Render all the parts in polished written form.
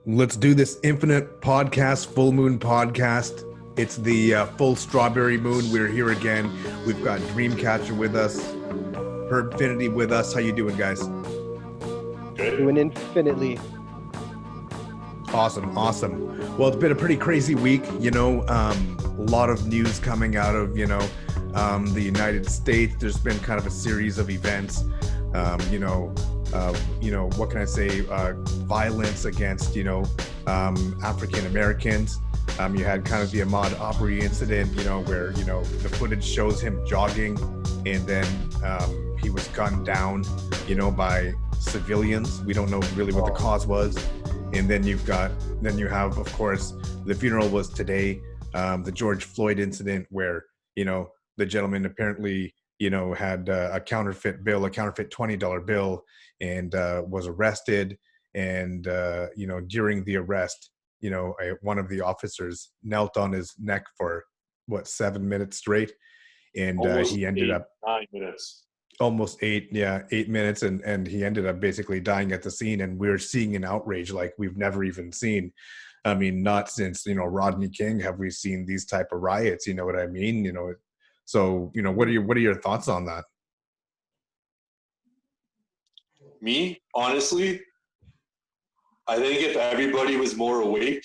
Let's do this Infinite podcast, full moon podcast. It's the full strawberry moon. We're here again. We've got Dreamcatcher with us, Infinity with us. How you doing, guys? Good. Doing infinitely. Awesome. Well, it's been a pretty crazy week. A lot of news coming out of the United States. There's been kind of a series of events. What can I say? Violence against African Americans. You had kind of the Ahmaud Arbery incident, where the footage shows him jogging, and then he was gunned down, by civilians. We don't know really what the cause was. And then you have, of course, the funeral was today, the George Floyd incident where, the gentleman apparently, had a counterfeit $20 bill and was arrested. And, during the arrest, one of the officers knelt on his neck for 7 minutes straight. And he ended up 9 minutes. Almost 8 minutes, and he ended up basically dying at the scene. And we're seeing an outrage like we've never even seen. I mean, not since Rodney King have we seen these type of riots. You know what I mean? So what are your thoughts on that? Me, honestly, I think if everybody was more awake,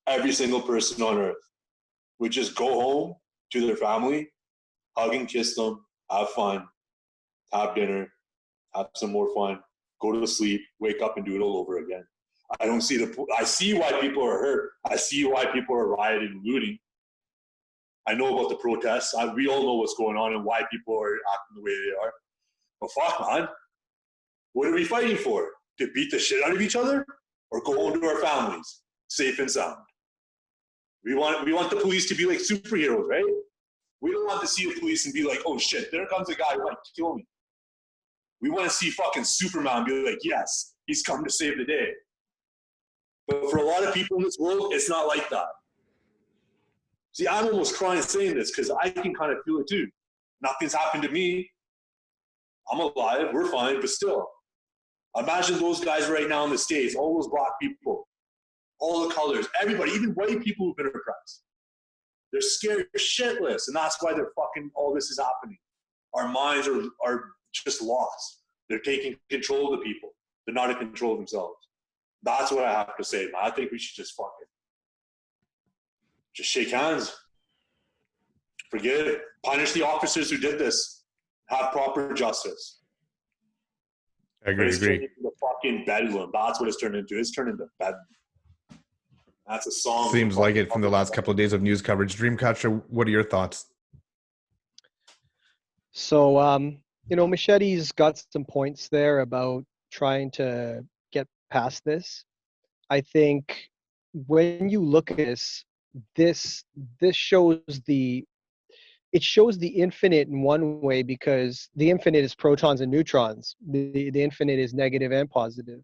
every single person on earth would just go home to their family, hug and kiss them, have fun, have dinner, have some more fun, go to sleep, wake up and do it all over again. I see why people are hurt. I see why people are rioting and looting. I know about the protests. We all know what's going on and why people are acting the way they are. But fuck, man. What are we fighting for? To beat the shit out of each other? Or go home to our families, safe and sound? We want the police to be like superheroes, right? We don't want to see the police and be like, oh shit, there comes a guy who might kill me. We want to see fucking Superman be like, yes, he's come to save the day. But for a lot of people in this world, it's not like that. See, I'm almost crying saying this because I can kind of feel it too. Nothing's happened to me. I'm alive, we're fine, but still. Imagine those guys right now in the States, all those black people, all the colors, everybody, even white people who've been oppressed. They're scared shitless, and that's why they're fucking, all this is happening. Our minds are just lost. They're taking control of the people. They're not in control of themselves. That's what I have to say, man. I think we should just fucking just shake hands. Forget it. Punish the officers who did this. Have proper justice. I agree. Turned into the fucking bedlam. That's what it's turned into. It's turned into bedlam. That's a song. Seems like it from the last couple of days of news coverage. Dreamcatcher, what are your thoughts? So, Machete's got some points there about trying to get past this. I think when you look at this shows the infinite in one way, because the infinite is protons and neutrons. The infinite is negative and positive.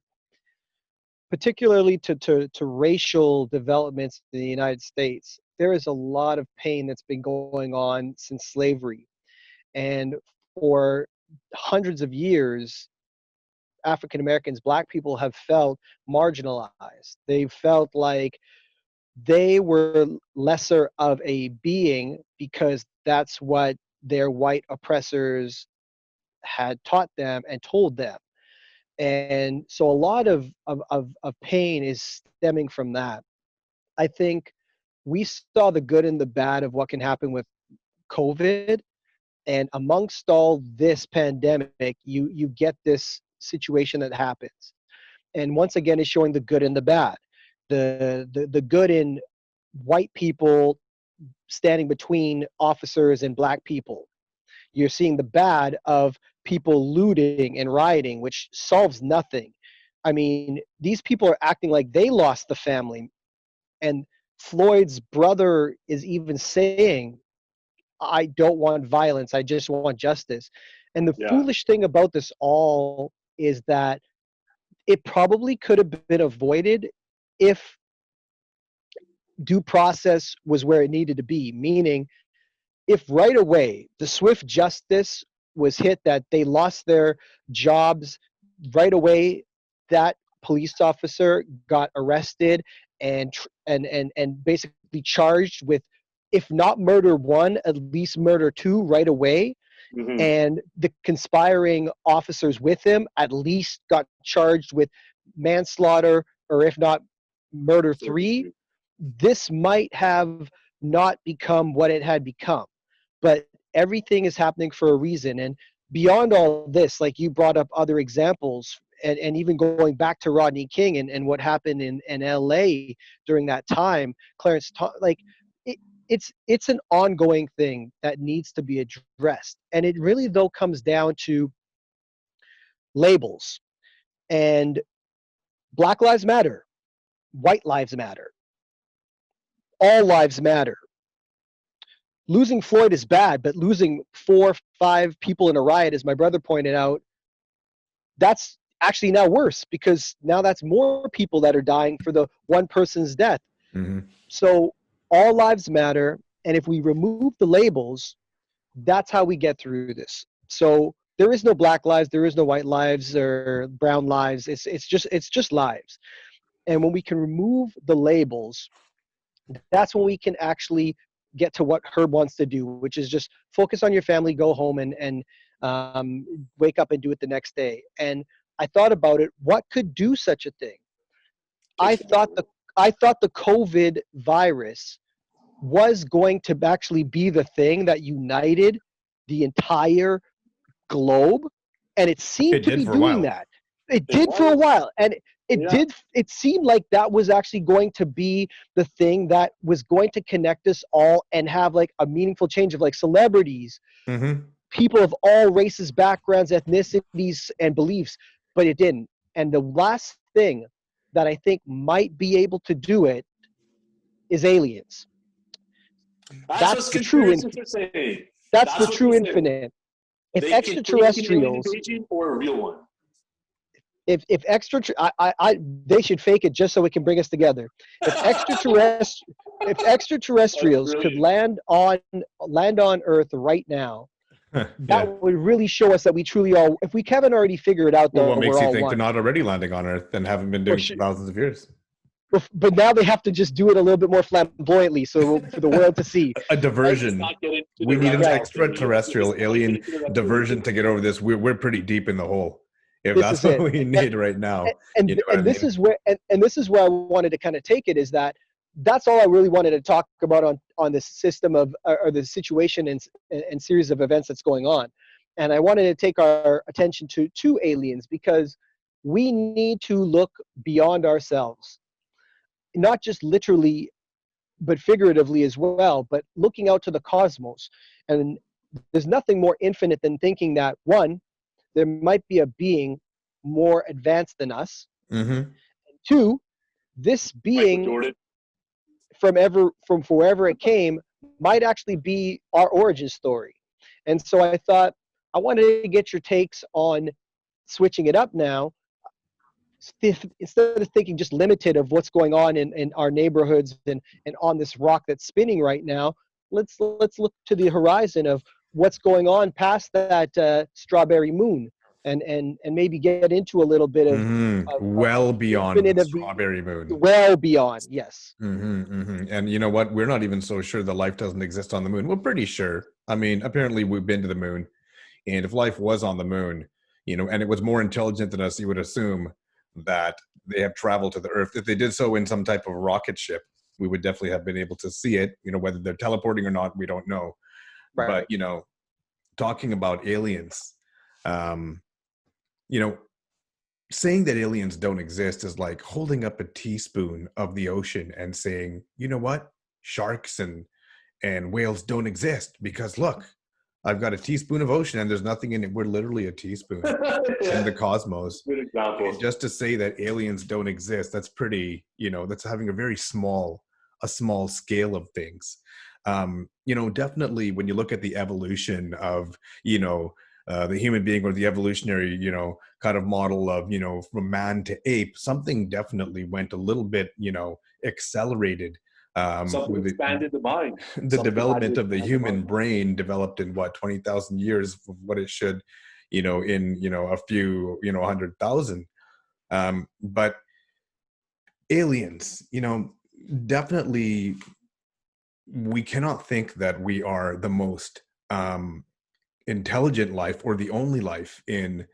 Particularly to racial developments in the United States, there is a lot of pain that's been going on since slavery. And for hundreds of years, African Americans, black people have felt marginalized. They felt like they were lesser of a being because that's what their white oppressors had taught them and told them. And so a lot of pain is stemming from that. I think we saw the good and the bad of what can happen with COVID. And amongst all this pandemic, you get this situation that happens. And once again, it's showing the good and the bad. The good in white people standing between officers and black people. You're seeing the bad of people looting and rioting, which solves nothing. I mean, these people are acting like they lost the family. And Floyd's brother is even saying, I don't want violence, I just want justice. And the foolish thing about this all is that it probably could have been avoided if due process was where it needed to be, meaning if right away the swift justice was hit, that they lost their jobs right away, that police officer got arrested and basically charged with, if not murder one, at least murder two right away. Mhm. And the conspiring officers with him at least got charged with manslaughter, or if not murder three. This might have not become what it had become, but everything is happening for a reason. And beyond all this, like you brought up other examples, and even going back to Rodney King and what happened in LA during that time, like it's an ongoing thing that needs to be addressed. And it really though comes down to labels. And Black Lives Matter, white lives matter, all lives matter. Losing Floyd is bad, but losing 4-5 people in a riot, as my brother pointed out, that's actually now worse, because now that's more people that are dying for the one person's death. Mm-hmm. So all lives matter, and if we remove the labels, that's how we get through this. So there is no black lives, there is no white lives or brown lives. It's just lives. And when we can remove the labels, that's when we can actually get to what Herb wants to do, which is just focus on your family, go home, and wake up and do it the next day. And I thought about it. What could do such a thing? I thought the COVID virus was going to actually be the thing that united the entire globe, and it seemed It to did be for a doing while. that. It did for a while, and it seemed like that was actually going to be the thing that was going to connect us all and have like a meaningful change of like celebrities, Mm-hmm. people of all races, backgrounds, ethnicities, and beliefs, but it didn't. And the last thing that I think might be able to do it is aliens. That's That's what the true conspiracies are saying. that's the That's what true they say. infinite. If They can fake an alien extraterrestrials, invasion or a real one. if extra, they should fake it just so it can bring us together. If extraterrestrials could land on Earth right now, that Yeah. would really show us that we truly are. If we haven't already figured out Well, that what makes we're you all think they're one, not already landing on Earth and haven't been doing for thousands of years? but now they have to just do it a little bit more flamboyantly, so for the world to see. A Let's diversion. not get into We the need an reptile extraterrestrial thing. Let's not alien get into the reptile diversion thing. to get over this. We're pretty deep in the hole. If This that's is what it. we need right now, you know what I This mean? is where and this is where I wanted to kind of take it, is that that's all I really wanted to talk about on this system of or the situation and series of events that's going on. And I wanted to take our attention to aliens, because we need to look beyond ourselves, not just literally but figuratively as well, but looking out to the cosmos. And there's nothing more infinite than thinking that, one, there might be a being more advanced than us. Mm-hmm. Two, this Michael being Jordan. from wherever it came might actually be our origin story. And so I thought I wanted to get your takes on switching it up now. Instead of thinking just limited of what's going on in our neighborhoods and on this rock that's spinning right now, let's look to the horizon of what's going on past that strawberry moon, and maybe get into a little bit Mm-hmm. Well the beyond infinite the of the strawberry moon. well beyond. Yes. Mm-hmm, mm-hmm. And you know what? We're not even so sure that life doesn't exist on the moon. We're pretty sure. I mean, apparently we've been to the moon. And if life was on the moon, you know, and it was more intelligent than us, you would assume that they have traveled to the Earth. If they did so in some type of rocket ship, we would definitely have been able to see it. You know, whether they're teleporting or not, we don't know. Right. But, you know, talking about aliens, you know, saying that aliens don't exist is like holding up a teaspoon of the ocean and saying, you know what, sharks and whales don't exist because look, I've got a teaspoon of ocean and there's nothing in it. We're literally a teaspoon in the cosmos. Good example. And just to say that aliens don't exist, that's pretty, you know, that's having a very small scale of things. You know, definitely when you look at the evolution of, you know, the human being, or the evolutionary, you know, kind of model of, you know, from man to ape, something definitely went a little bit, you know, accelerated. Something With expanded the mind. the Something development had to of the expand human mind. brain developed in what, 20,000 years of what it should, you know, in, you know, a few, you know, 100,000. But aliens, definitely we cannot think that we are the most intelligent life or the only life in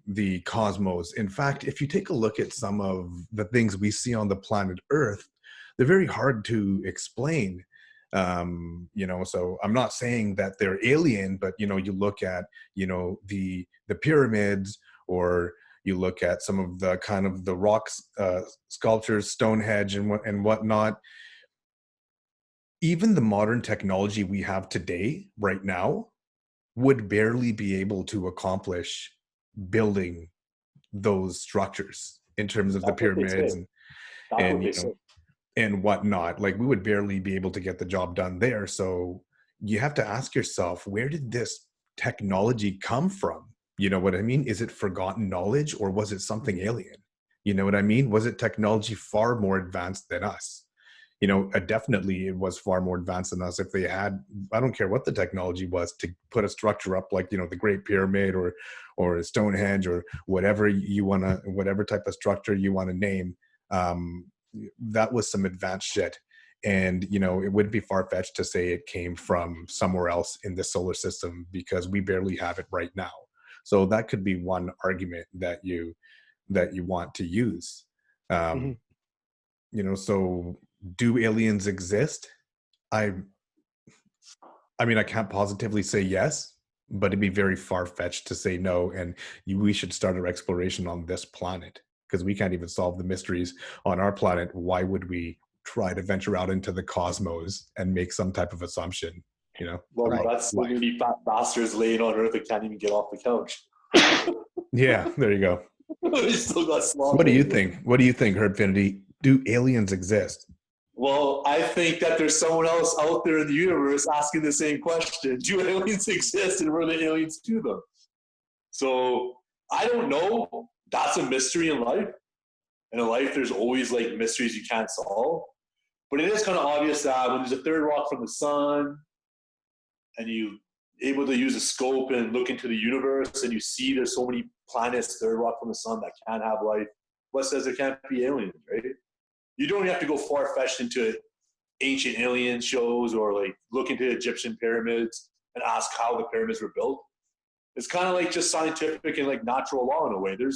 the cosmos. In fact, if you take a look at some of the things we see on the planet Earth, they're very hard to explain. So I'm not saying that they're alien, but you look at the pyramids, or you look at some of the kind of the rocks, sculptures, Stonehenge and whatnot. Even the modern technology we have today, right now, would barely be able to accomplish building those structures in terms of the That's what they pyramids say. That's what they say. and whatnot. Like, we would barely be able to get the job done there. So you have to ask yourself, where did this technology come from? You know what I mean? Is it forgotten knowledge, or was it something alien? You know what I mean? Was it technology far more advanced than us? Definitely it was far more advanced than us. If they had, I don't care what the technology was, to put a structure up like, the Great Pyramid or Stonehenge or whatever whatever type of structure you want to name, that was some advanced shit. And, it wouldn't be far-fetched to say it came from somewhere else in the solar system, because we barely have it right now. So that could be one argument that you want to use. Mhm. So do aliens exist? I mean, I can't positively say yes, but it'd be very far-fetched to say no. And we should start our exploration on this planet, because we can't even solve the mysteries on our planet. Why would we try to venture out into the cosmos and make some type of assumption, Well, Right. about that's so life? many fat bastards laying on Earth that can't even get off the couch. Yeah, there you go. They still got So sloth. what do you think? What do you think, Herbfinity? Do aliens exist? Well, I think that there's someone else out there in the universe asking the same question. Do aliens exist, and were the aliens to them? So I don't know. That's a mystery in life. And in life, there's always like mysteries you can't solve. But it is kind of obvious that when there's a third rock from the sun, and you able to use a scope and look into the universe, and you see there's so many planets third rock from the sun that can have life, what says there can't be aliens, right? You don't have to go far-fetched into ancient alien shows, or like look into Egyptian pyramids and ask how the pyramids were built. It's kind of like just scientific and like natural law in a way. It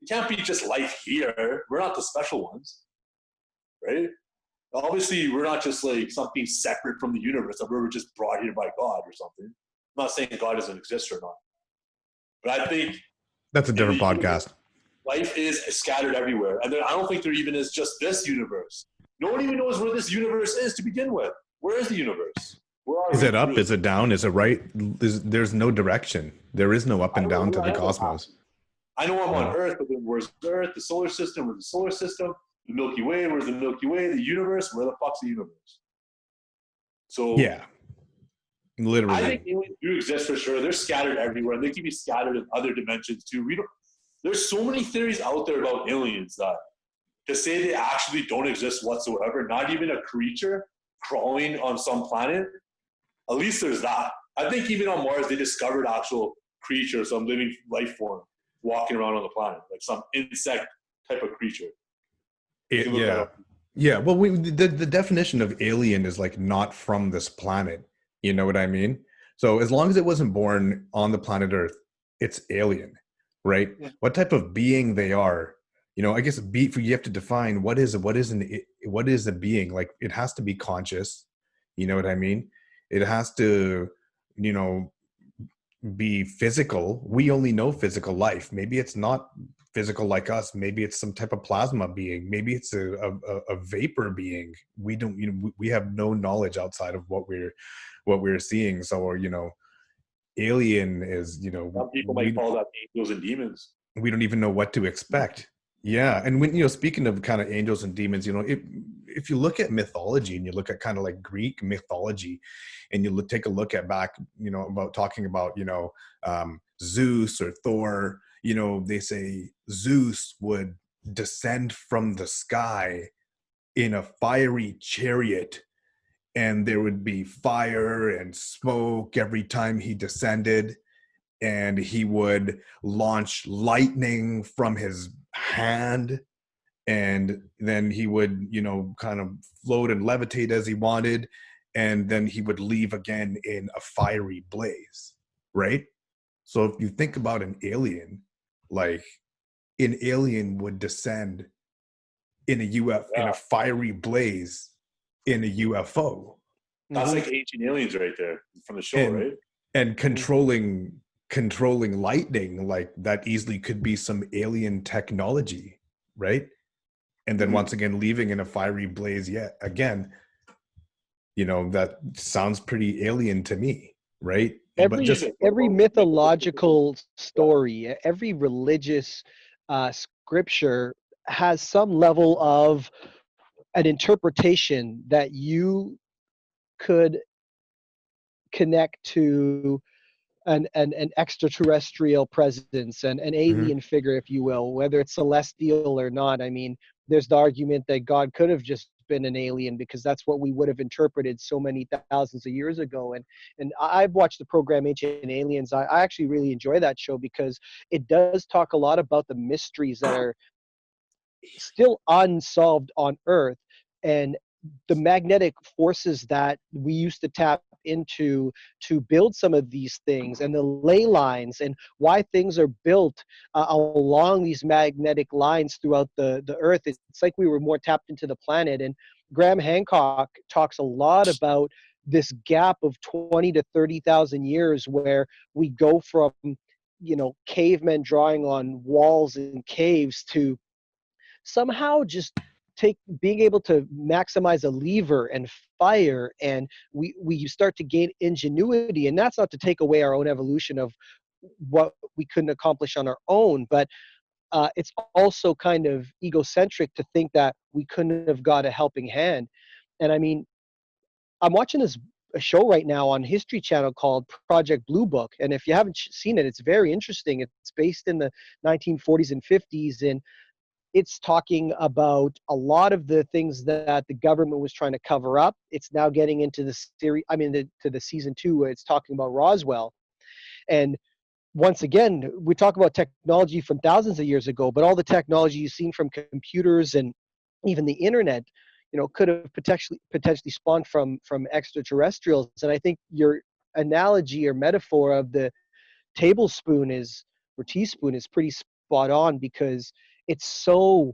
can't be just life here. We're not the special ones, right? Obviously, we're not just like something separate from the universe, that we were just brought here by God or something. I'm not saying God doesn't exist or not, but I think That's a in different the universe, podcast. life is scattered everywhere. And I don't think there even is just this universe. No one even knows where this universe is to begin with. Where is the universe? Where are Is we? it up? Really? Is it down? Is it right? There's no direction. There is no up I and don't know down to where the I am. cosmos. I know I'm on No. Earth, but then where's Earth? The solar system? Where's the solar system? The Milky Way? Where's the Milky Way? The universe? Where the fuck's the universe? So Yeah, I literally. think aliens do exist for sure. They're scattered everywhere, and they can be scattered in other dimensions too. There's so many theories out there about aliens that to say they actually don't exist whatsoever, not even a creature crawling on some planet, at least there's that. I think even on Mars, they discovered actual creatures, some living life form walking around on the planet, like some insect type of creature. You can look that Yeah. up. Yeah. Well, the definition of alien is like not from this planet. You know what I mean? So as long as it wasn't born on the planet Earth, it's alien, right? Yeah. What type of being they are, I guess you have to define what is a being. Like, it has to be conscious. You know what I mean? It has to, you know, be physical. We only know physical life. Maybe it's not physical like us. Maybe it's some type of plasma being. Maybe it's a vapor being. We don't, we have no knowledge outside of what we're seeing. So, alien is, Some people might call that angels and demons. we don't even know what to expect. Yeah. And when, speaking of kind of angels and demons, if you look at mythology, and you look at kind of like Greek mythology, and you take a look at back, about talking about, Zeus or Thor, they say Zeus would descend from the sky in a fiery chariot, and there would be fire and smoke every time he descended. and he would launch lightning from his hand, and then he would, kind of float and levitate as he wanted, and then he would leave again in a fiery blaze, right? So if you think about an alien, like an alien would descend in a in a fiery blaze in a UFO. That's like Ancient Aliens right there from the show, and, right? And controlling lightning, like that easily could be some alien technology, right? And then once again leaving in a fiery blaze yet again, that sounds pretty alien to me, right? Every mythological story, every religious scripture has some level of an interpretation that you could connect to an extraterrestrial presence, an alien figure, if you will, whether it's celestial or not. I mean, there's the argument that God could have just been an alien because that's what we would have interpreted so many thousands of years ago. And I've watched the program Ancient Aliens. I actually really enjoy that show because it does talk a lot about the mysteries that are still unsolved on Earth, and the magnetic forces that we used to tap into to build some of these things, and the ley lines, and why things are built along these magnetic lines throughout the Earth. It's like we were more tapped into the planet. And Graham Hancock talks a lot about this gap of 20 to 30,000 years where we go from, cavemen drawing on walls in caves to somehow just being able to maximize a lever and fire, and we start to gain ingenuity. And that's not to take away our own evolution of what we couldn't accomplish on our own, but it's also kind of egocentric to think that we couldn't have got a helping hand. And I mean, I'm watching a show right now on History Channel called Project Blue Book, and if you haven't seen it, it's very interesting. It's based in the 1940s and 50s, and it's talking about a lot of the things that the government was trying to cover up. It's now getting into the series, to the season 2, where it's talking about Roswell. And once again, we talk about technology from thousands of years ago, but all the technology you've seen from computers and even the internet, could have potentially spawned from extraterrestrials. And I think your analogy or metaphor of the tablespoon or teaspoon is pretty spot on, because it's so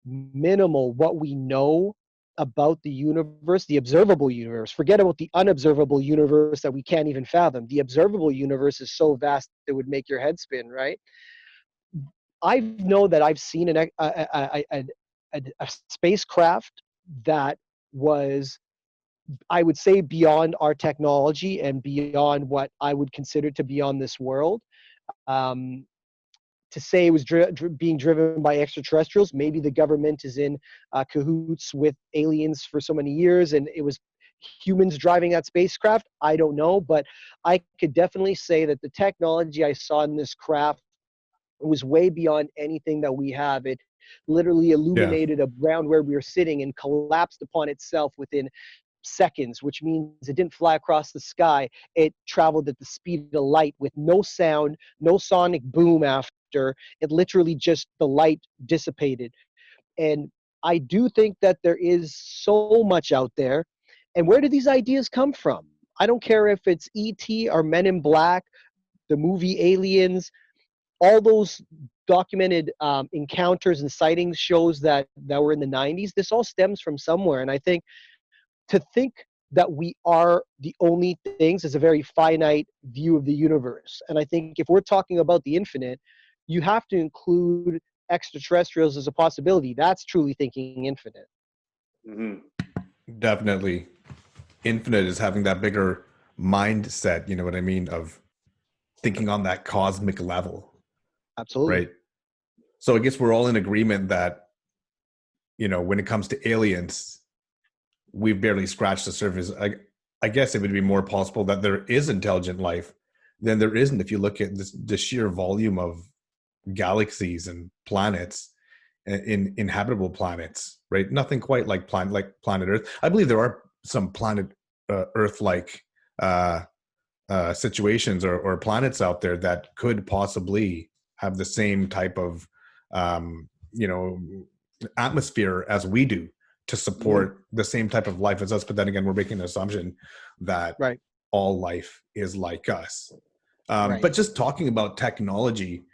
minimal what we know about the universe, the observable universe. Forget about the unobservable universe that we can't even fathom. The observable universe is so vast it would make your head spin, right? I know that I've seen a spacecraft that was, I would say, beyond our technology and beyond what I would consider to be on this world. To say it was being driven by extraterrestrials, maybe the government is in cahoots with aliens for so many years and it was humans driving that spacecraft. I don't know, but I could definitely say that the technology I saw in this craft was way beyond anything that we have. It literally illuminated around where we were sitting and collapsed upon itself within seconds, which means it didn't fly across the sky. It traveled at the speed of light with no sound, no sonic boom after. It literally just, the light dissipated. And I do think that there is so much out there. And where do these ideas come from? I don't care if it's E.T. or Men in Black, the movie Aliens, all those documented encounters and sightings shows that were in the 90s. This all stems from somewhere. And I think to think that we are the only things is a very finite view of the universe. And I think if we're talking about the infinite, you have to include extraterrestrials as a possibility. That's truly thinking infinite. Definitely. Infinite is having that bigger mindset, you know what I mean, of thinking on that cosmic level. Absolutely. Right. So I guess we're all in agreement that, when it comes to aliens, we've barely scratched the surface. I guess it would be more possible that there is intelligent life than there isn't if you look at the sheer volume of galaxies and planets, in inhabitable planets, right? Nothing quite like planet Earth. I believe there are some planet Earth-like situations or planets out there that could possibly have the same type of you know, atmosphere as we do to support the same type of life as us. But then again, we're making an assumption that Right. all life is like us. Right. But just talking about technology,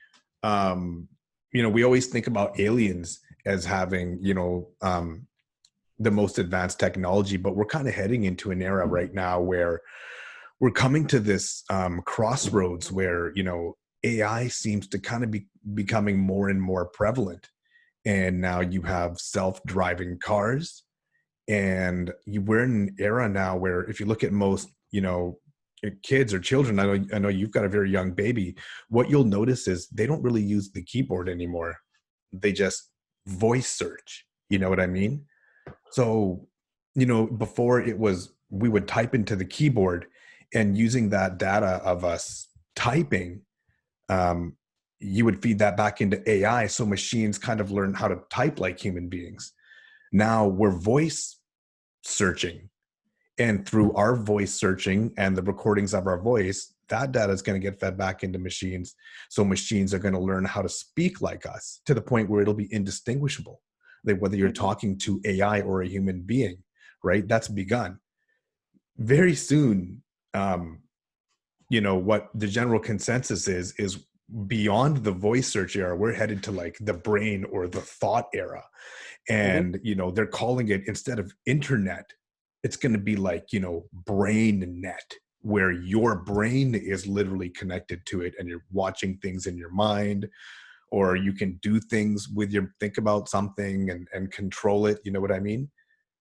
you know, we always think about aliens as having, you know, the most advanced technology, but we're kind of heading into an era right now where we're coming to this crossroads where, you know, AI seems to kind of be becoming more and more prevalent. And now you have self-driving cars, and we're in an era now where if you look at most, you know, kids or children, I know you've got a very young baby, what you'll notice is they don't really use the keyboard anymore. They just voice search. You know what I mean? So, you know, before it was we would type into the keyboard, and using that data of us typing, um, you would feed that back into AI. So machines kind of learn how to type like human beings. Now we're voice searching. And through our voice searching and the recordings of our voice, that data is going to get fed back into machines. So machines are going to learn how to speak like us to the point where it'll be indistinguishable. Like whether you're talking to AI or a human being, right? That's begun. Very soon, you know, what the general consensus is beyond the voice search era, we're headed to like the brain or the thought era. And you know, they're calling it, instead of internet, it's going to be like, you know, brain net, where your brain is literally connected to it and you're watching things in your mind, or you can do things with your, think about something and control it. You know what I mean?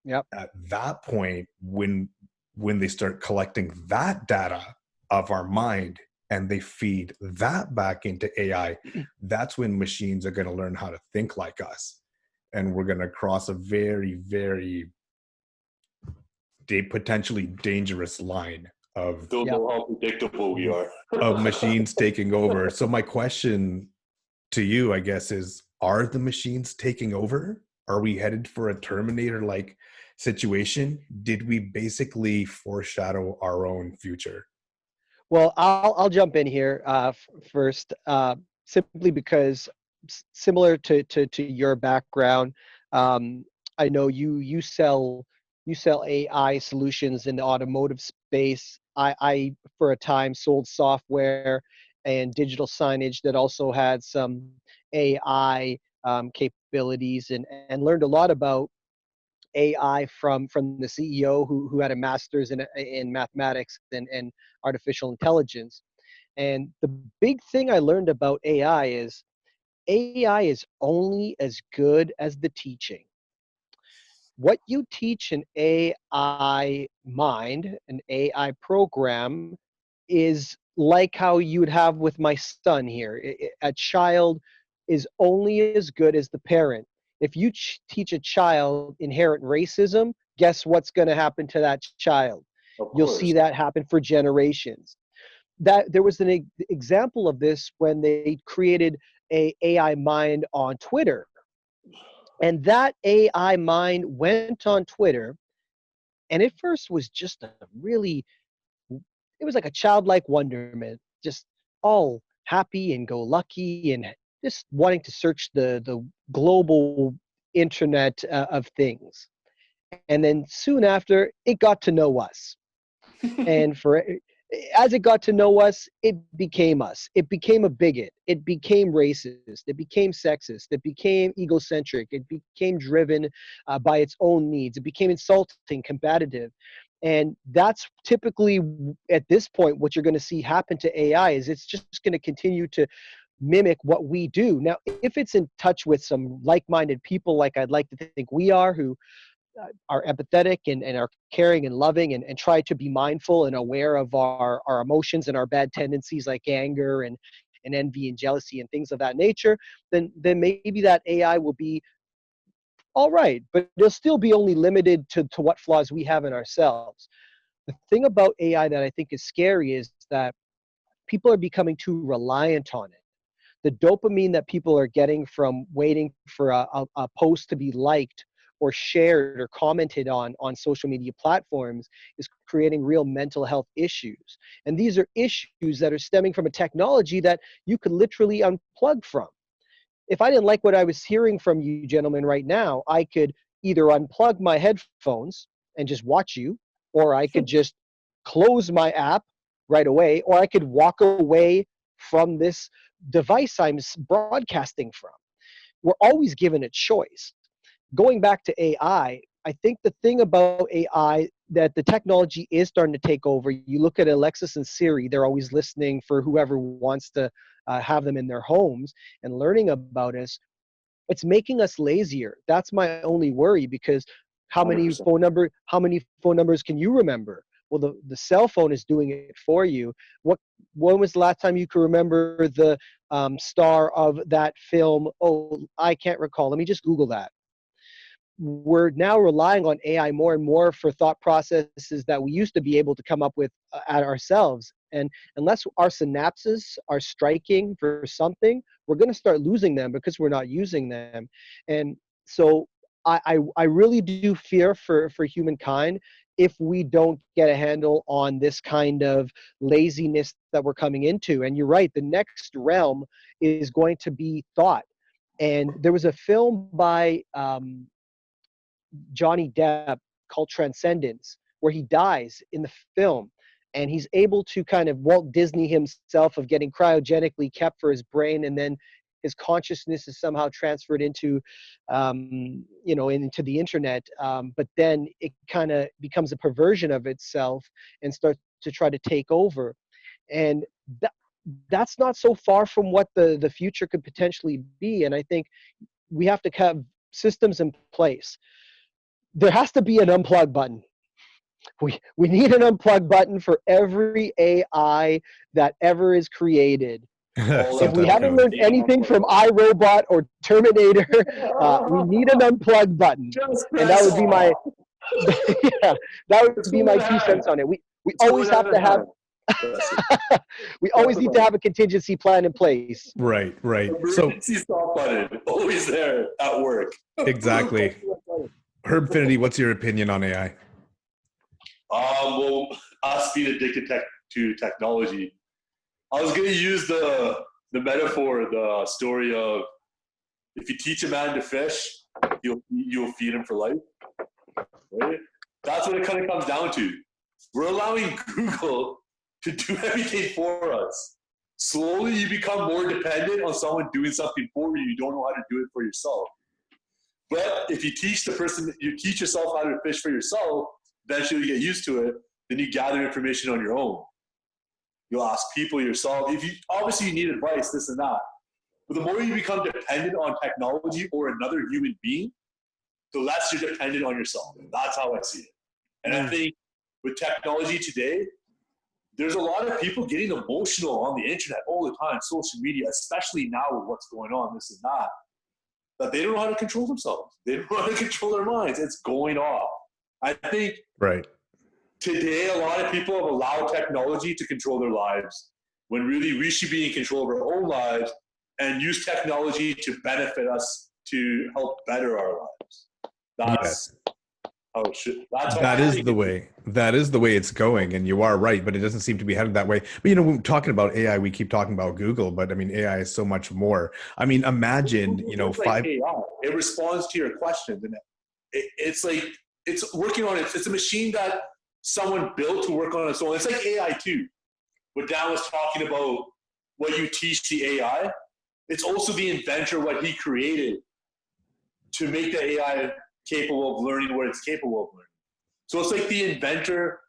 Yep. At that point, when they start collecting that data of our mind and they feed that back into AI, that's when machines are going to learn how to think like us. And we're going to cross a very, very potentially dangerous line of Don't know how predictable we are. machines taking over. So my question to you, I guess, is: are the machines taking over? Are we headed for a Terminator-like situation? Did we basically foreshadow our own future? Well, I'll jump in here first, simply because similar to your background, um, I know you sell AI solutions in the automotive space. I for a time sold software and digital signage that also had some AI capabilities, and learned a lot about AI from the CEO who had a master's in mathematics and artificial intelligence. And the big thing I learned about AI is only as good as the teaching. What you teach an AI mind, an AI program, is like how you would have with my son here. A child is only as good as the parent. If you teach a child inherent racism, guess what's going to happen to that child? Of You'll see course. that happen for generations. That there was an example of this when they created a AI mind on Twitter, and that AI mind went on Twitter, and it first was just a really, it was like a childlike wonderment, just all happy and go lucky and just wanting to search the global internet of things. And then soon after, it got to know us. And for as it got to know us, it became us. It became a bigot. It became racist. It became sexist. It became egocentric. It became driven by its own needs. It became insulting, combative. And that's typically, at this point, what you're going to see happen to AI is it's just going to continue to mimic what we do. Now, if it's in touch with some like-minded people, like I'd like to think we are, who are empathetic and are caring and loving, and try to be mindful and aware of our emotions and our bad tendencies like anger and envy and jealousy and things of that nature, then maybe that AI will be all right, but it'll still be only limited to what flaws we have in ourselves. The thing about AI that I think is scary is that people are becoming too reliant on it. The dopamine that people are getting from waiting for a post to be liked or shared or commented on social media platforms is creating real mental health issues. And these are issues that are stemming from a technology that you could literally unplug from. If I didn't like what I was hearing from you gentlemen right now, I could either unplug my headphones and just watch you, or I could just close my app right away, or I could walk away from this device I'm broadcasting from. We're always given a choice. Going back to AI, I think the thing about AI that the technology is starting to take over. You look at Alexis and Siri; they're always listening for whoever wants to have them in their homes and learning about us. It's making us lazier. That's my only worry, because how many 100%. phone numbers can you remember? Well, the cell phone is doing it for you. When was the last time you could remember the star of that film? Oh, I can't recall. Let me just Google that. We're now relying on AI more and more for thought processes that we used to be able to come up with at ourselves. And unless our synapses are striking for something, we're going to start losing them because we're not using them. And so I really do fear for humankind if we don't get a handle on this kind of laziness that we're coming into. And you're right, the next realm is going to be thought. And there was a film by Johnny Depp called Transcendence, where he dies in the film, and he's able to kind of Walt Disney himself of getting cryogenically kept for his brain, and then his consciousness is somehow transferred into, into the internet. But then it kind of becomes a perversion of itself and starts to try to take over. And that's not so far from what the future could potentially be. And I think we have to have systems in place. There has to be an unplug button. We need an unplug button for every AI that ever is created. If we haven't learned anything from iRobot or Terminator, we need an unplug button. And that would be my yeah, that would be my 2 cents on it. We always have to have we always need to have a contingency plan in place. Right. So Emergency stop button, always there at work. exactly. Herbfinity, what's your opinion on AI? Well, us being addicted to technology, I was going to use the metaphor, the story of if you teach a man to fish, you'll feed him for life. Right? That's what it kind of comes down to. We're allowing Google to do everything for us. Slowly, you become more dependent on someone doing something for you. You don't know how to do it for yourself. But if you teach yourself how to fish for yourself, eventually you get used to it. Then you gather information on your own. You'll ask people yourself. Obviously you need advice, this and that. But the more you become dependent on technology or another human being, the less you're dependent on yourself. That's how I see it. And I think with technology today, there's a lot of people getting emotional on the internet all the time, social media, especially now with what's going on, this and that they don't know how to control themselves. They don't know how to control their minds. It's going off. I think today a lot of people have allowed technology to control their lives when really we should be in control of our own lives and use technology to benefit us to help better our lives. That's how it should. That is the way it's going, and you are right, but it doesn't seem to be headed that way. But when we're talking about AI, we keep talking about Google, but I mean AI is so much more. I mean, imagine it's like AI. It responds to your questions, and it's like it's working on it. It's a machine that someone built to work on its own. It's like AI too. What Dan was talking about, what you teach the AI, it's also the inventor, what he created to make the AI capable of learning what it's capable of learning. So it's like the inventor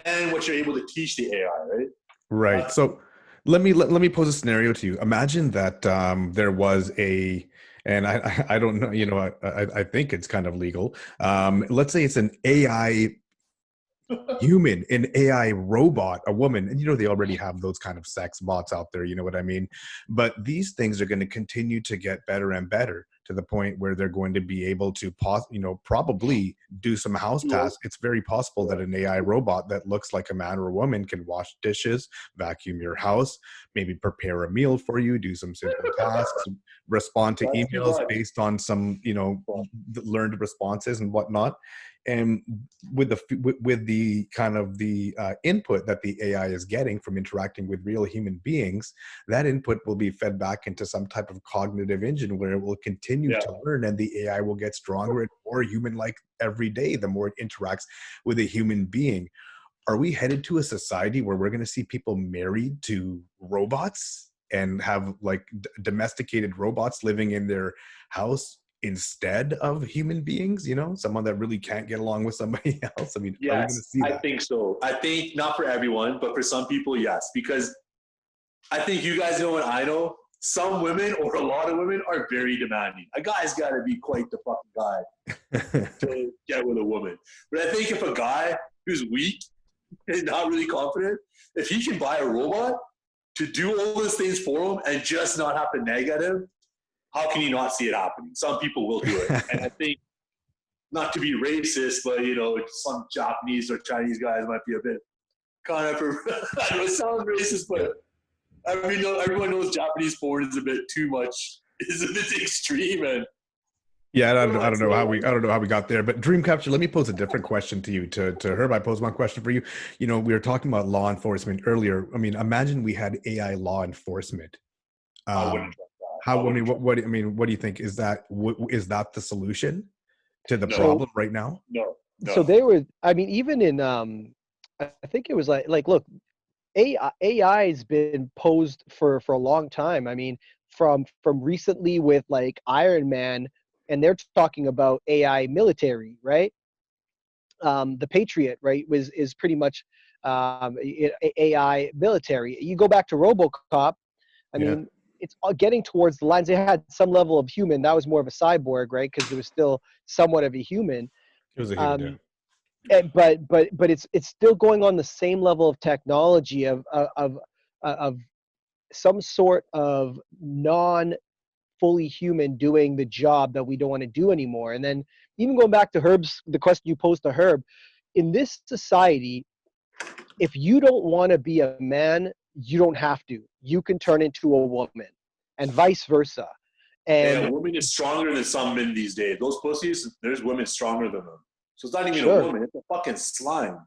and what you're able to teach the AI, right? Right. So let me pose a scenario to you. Imagine that there was and I don't know, I think it's kind of legal. Let's say it's an AI human, an AI robot, a woman, and they already have those kind of sex bots out there, you know what I mean? But these things are going to continue to get better and better to to the point where they're going to be able to probably do some house tasks. It's very possible that an AI robot that looks like a man or a woman can wash dishes, vacuum your house, maybe prepare a meal for you, do some simple tasks, respond to emails based on some learned responses and whatnot. And with the kind of the input that the AI is getting from interacting with real human beings, that input will be fed back into some type of cognitive engine where it will continue to learn, and the AI will get stronger and more human-like every day the more it interacts with a human being. Are we headed to a society where we're going to see people married to robots and have like domesticated robots living in their house instead of human beings? Someone that really can't get along with somebody else. I mean, are we going to see that? I think so. I think not for everyone, but for some people, yes. Because I think you guys know and I know, some women or a lot of women are very demanding. A guy's got to be quite the fucking guy to get with a woman. But I think if a guy who's weak and not really confident, if he can buy a robot to do all those things for him and just not have to nag at him, how can you not see it happening? Some people will do it. And I think, not to be racist, but, some Japanese or Chinese guys might be a bit kind of, I know it sounds racist, but everyone knows Japanese porn is a bit too much, is a bit extreme. And yeah, I don't know how we got there, but Dreamcatcher, let me pose a different question to you. To Herb, I pose one question for you. We were talking about law enforcement earlier. I mean, imagine we had AI law enforcement. What do you think? Is that the solution to the problem right now? No. So they were, I mean, even in, I think it was like, look, AI has been posed for a long time. I mean, from recently with like Iron Man, and they're talking about AI military, right? The Patriot, right, is pretty much AI military. You go back to RoboCop. I mean, it's getting towards the lines. They had some level of human. That was more of a cyborg, right? Because it was still somewhat of a human. It was a human. But it's still going on the same level of technology of some sort of non fully human doing the job that we don't want to do anymore. And then even going back to the question you posed to Herb, in this society, if you don't want to be a man, you don't have to. You can turn into a woman, and vice versa. And a woman is stronger than some men these days. Those pussies, there's women stronger than them. So it's not even a woman; it's a fucking slime.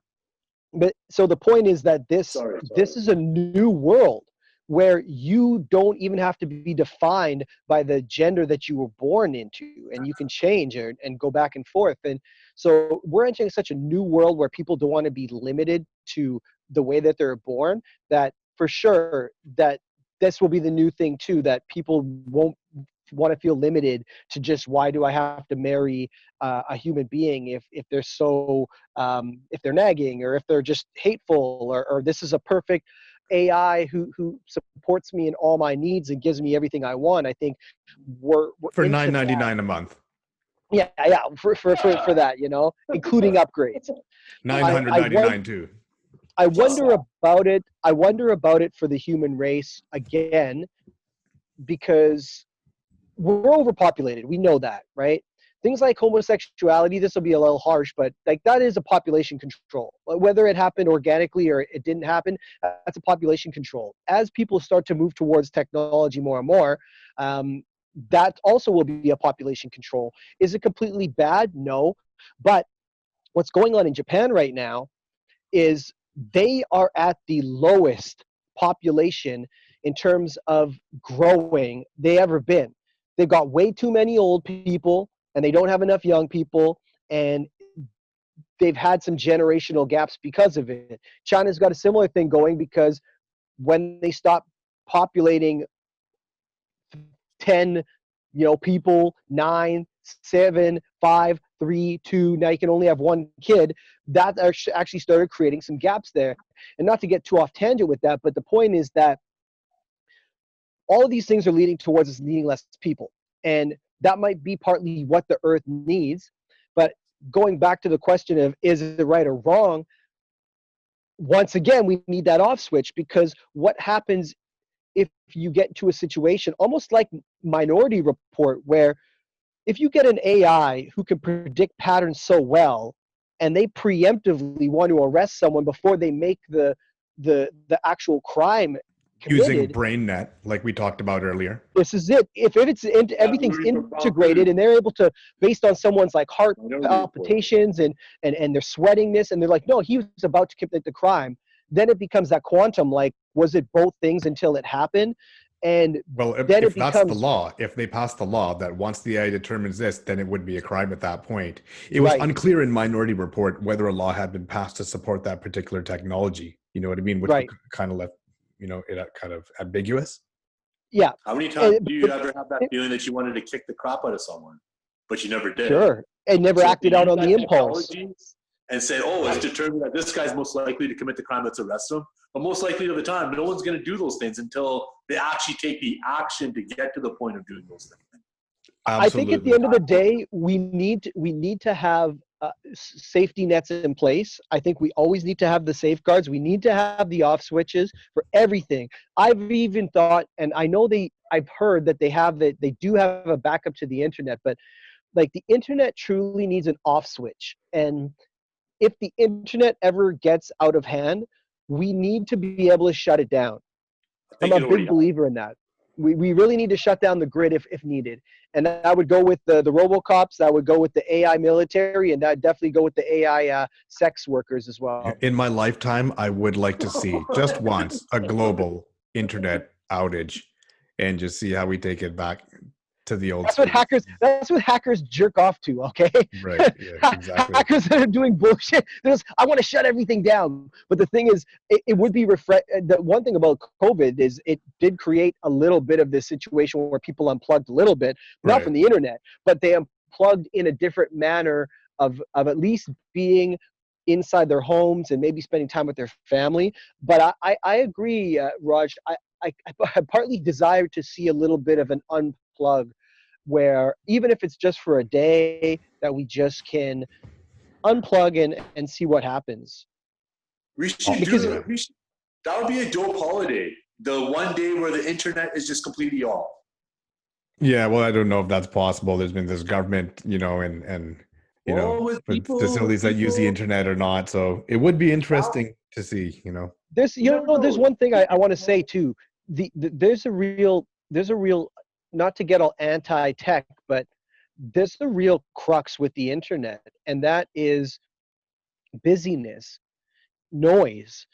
But so the point is that this is a new world where you don't even have to be defined by the gender that you were born into, and you can change and go back and forth. And so we're entering such a new world where people don't want to be limited to the way that they're born, that for sure that this will be the new thing too, that people won't want to feel limited to just, why do I have to marry a human being if they're so if they're nagging, or if they're just hateful, or this is a perfect AI who supports me in all my needs and gives me everything I want. I think we're for $9.99 a month. Yeah, for that, including upgrades. $999 too. I wonder about it. I wonder about it for the human race again, because we're overpopulated. We know that, right? Things like homosexuality, this will be a little harsh, but like that is a population control. Whether it happened organically or it didn't happen, that's a population control. As people start to move towards technology more and more, that also will be a population control. Is it completely bad? No. But what's going on in Japan right now is they are at the lowest population in terms of growing they ever been. They've got way too many old people, and they don't have enough young people, and they've had some generational gaps because of it. China's got a similar thing going, because when they stop populating 10, people, 9, 7, 5, 3, 2, now you can only have one kid, that actually started creating some gaps there. And not to get too off tangent with that, but the point is that all of these things are leading towards us needing less people. And that might be partly what the earth needs. But going back to the question of, is it right or wrong? Once again, we need that off switch, because what happens if you get into a situation almost like Minority Report, where if you get an AI who can predict patterns so well, and they preemptively want to arrest someone before they make the actual crime Using committed, BrainNet, like we talked about earlier. this is it. If it's everything's integrated and they're able to, based on someone's like heart palpitations and their sweatingness, and they're like, no, he was about to commit the crime, then it becomes that quantum, like, was it both things until it happened? And well, then if it that's the becomes law, if they pass the law that once the AI determines this, then it would be a crime at that point. It was right. unclear in Minority Report whether a law had been passed to support that particular technology. You know what I mean? Which Right. kind of left, it kind of ambiguous. Yeah. How many times do you ever have that feeling that you wanted to kick the crap out of someone, but you never did? Sure. And never So acted they out use on that the impulse. technology and say, oh, it's determined that this guy's most likely to commit the crime, let's arrest him. But most likely of the time, no one's going to do those things until they actually take the action to get to the point of doing those things. I think at the end of the day, we need to have safety nets in place. I think we always need to have the safeguards. We need to have the off switches for everything. I've even thought, and I know I've heard that they do have a backup to the internet, but like the internet truly needs an off switch. And if the internet ever gets out of hand, we need to be able to shut it down. I'm a big believer in that. We really need to shut down the grid if needed. And I would go with the RoboCops. I would go with the AI military, and I'd definitely go with the AI sex workers as well. In my lifetime, I would like to see just once a global internet outage and just see how we take it back to the old. That's what hackers jerk off to. Okay. Right. Yeah, exactly. Hackers that are doing bullshit. I want to shut everything down. But the thing is, it would be the one thing about COVID is it did create a little bit of this situation where people unplugged a little bit, not from the internet, but they unplugged in a different manner of at least being inside their homes and maybe spending time with their family. But I agree, Raj. I partly desire to see a little bit of an unplug where even if it's just for a day, that we just can unplug and see what happens. We should that would be a dope holiday. The one day where the internet is just completely off. Yeah, well, I don't know if that's possible. There's been this government, and facilities that use the internet or not. So it would be interesting to see, There's one thing I want to say too. There's a real, not to get all anti-tech, but there's a real crux with the internet, and that is busyness, noise.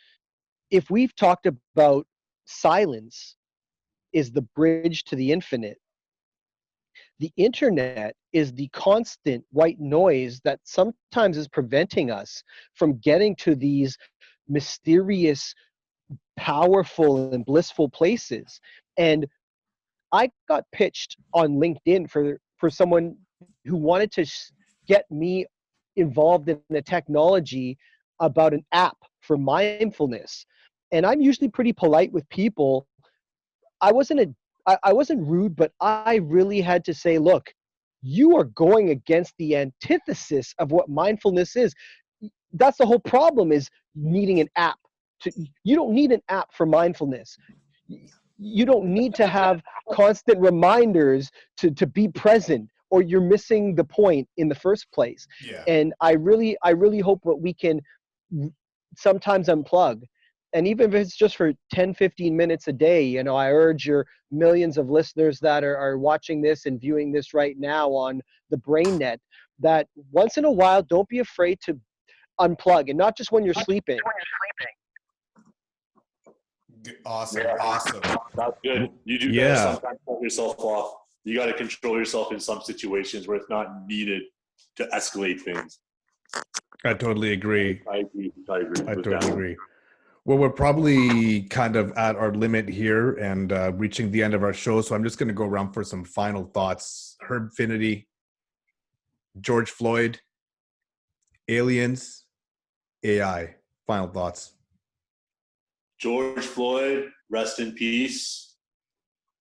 If we've talked about silence is the bridge to the infinite, the internet is the constant white noise that sometimes is preventing us from getting to these mysterious, powerful, and blissful places. And I got pitched on LinkedIn for someone who wanted to get me involved in the technology about an app for mindfulness. And I'm usually pretty polite with people. I wasn't rude, but I really had to say, look, you are going against the antithesis of what mindfulness is. That's the whole problem, is needing an app. You don't need an app for mindfulness. You don't need to have constant reminders to be present, or you're missing the point in the first place. Yeah. And I really hope that we can sometimes unplug. And even if it's just for 10, 15 minutes a day, I urge your millions of listeners that are watching this and viewing this right now on the BrainNet, that once in a while, don't be afraid to unplug, and not just when you're sleeping. Awesome. Yeah. Awesome. That's good. You do gotta sometimes cut yourself off. You got to control yourself in some situations where it's not needed to escalate things. I totally agree. I totally agree. Well, we're probably kind of at our limit here and reaching the end of our show. So I'm just going to go around for some final thoughts. Herbfinity, George Floyd, aliens, AI. Final thoughts. George Floyd, rest in peace.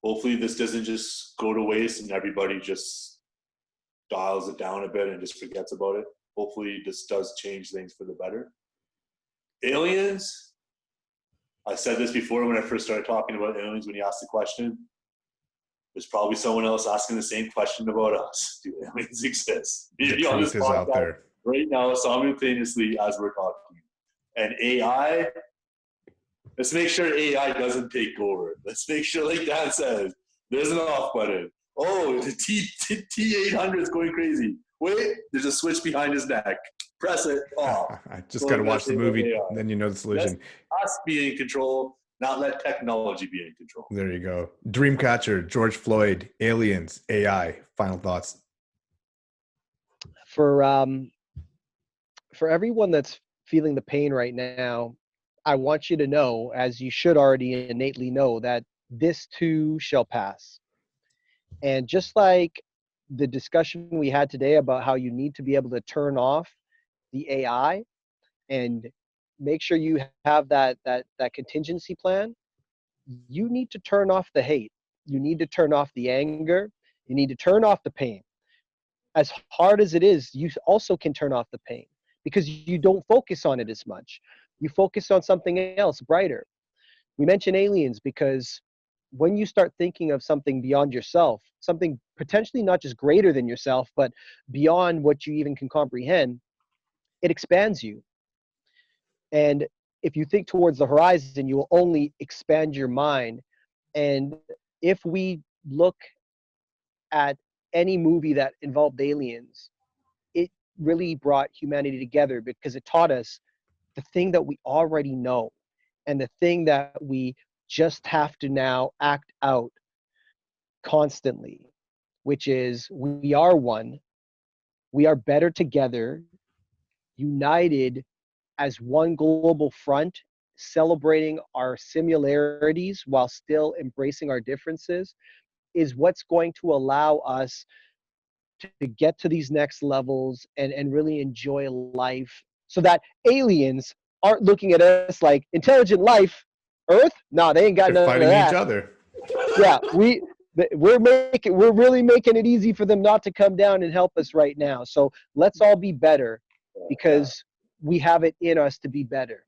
Hopefully this doesn't just go to waste and everybody just dials it down a bit and just forgets about it. Hopefully this does change things for the better. Aliens, I said this before when I first started talking about aliens when you asked the question. there's probably someone else asking the same question about us. Do aliens exist? The On this truth is out podcast there. right now, simultaneously as we're talking. And AI, let's make sure AI doesn't take over. Let's make sure, like Dan says, there's an off button. Oh, the T800 is going crazy. Wait, there's a switch behind his neck. Press it off. I just got to watch the movie, then you know the solution. Let us be in control, not let technology be in control. There you go. Dreamcatcher, George Floyd, aliens, AI. Final thoughts. For everyone that's feeling the pain right now, I want you to know, as you should already innately know, that this too shall pass. And just like the discussion we had today about how you need to be able to turn off the AI and make sure you have that contingency plan, you need to turn off the hate. You need to turn off the anger. You need to turn off the pain. As hard as it is, you also can turn off the pain because you don't focus on it as much. You focus on something else, brighter. We mention aliens because when you start thinking of something beyond yourself, something potentially not just greater than yourself, but beyond what you even can comprehend, it expands you. And if you think towards the horizon, you will only expand your mind. And if we look at any movie that involved aliens, it really brought humanity together because it taught us the thing that we already know and the thing that we just have to now act out constantly, which is we are one, we are better together, united as one global front, celebrating our similarities while still embracing our differences is what's going to allow us to get to these next levels and really enjoy life so that aliens aren't looking at us like intelligent life, Earth? No, they ain't got They're none of fighting that. each other. Yeah, we're really making it easy for them not to come down and help us right now. So let's all be better because we have it in us to be better.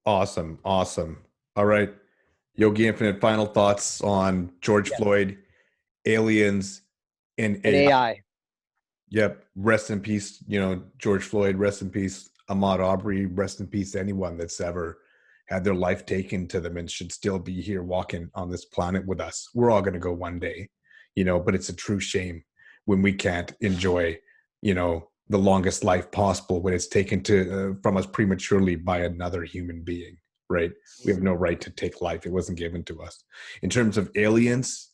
Awesome. All right. Yogi Infinite, final thoughts on George Floyd, aliens, and AI. Yep. Rest in peace, George Floyd, rest in peace, Ahmaud Arbery, rest in peace, anyone that's ever had their life taken to them and should still be here walking on this planet with us. We're all going to go one day, but it's a true shame when we can't enjoy, the longest life possible when it's taken from us prematurely by another human being, right? We have no right to take life. It wasn't given to us. In terms of aliens,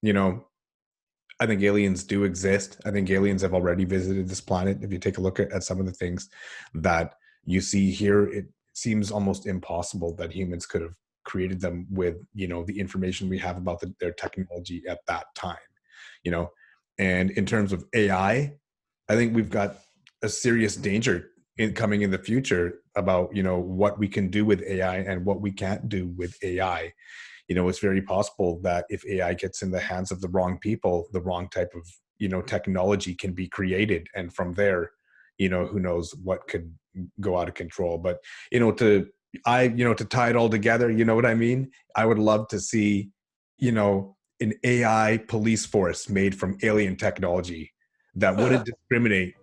I think aliens do exist. I think aliens have already visited this planet. If you take a look at some of the things that you see here, it seems almost impossible that humans could have created them with, the information we have about their technology at that time, And in terms of AI, I think we've got a serious danger coming in the future about, what we can do with AI and what we can't do with AI. It's very possible that if AI gets in the hands of the wrong people, the wrong type of, technology can be created. And from there, who knows what could go out of control. But, to tie it all together, you know what I mean? I would love to see, an AI police force made from alien technology that wouldn't discriminate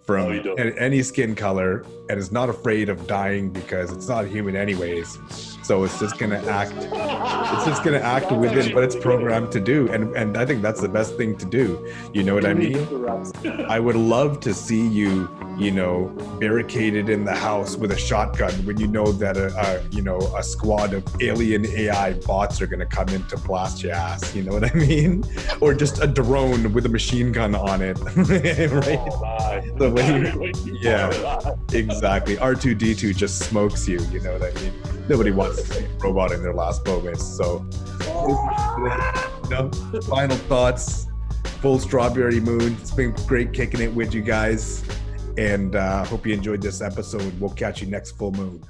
from any skin color and is not afraid of dying because it's not human anyways. So it's just going to act. It's just going to act within what it's programmed to do, and I think that's the best thing to do. You know what I mean? I would love to see you, barricaded in the house with a shotgun when you know that a squad of alien AI bots are going to come in to blast your ass. You know what I mean? Or just a drone with a machine gun on it, right? The way, yeah, exactly. R2D2 just smokes you. You know what I mean? Nobody wants to see a robot in their last moments. So, final thoughts. Full strawberry moon. It's been great kicking it with you guys, and hope you enjoyed this episode. We'll catch you next full moon.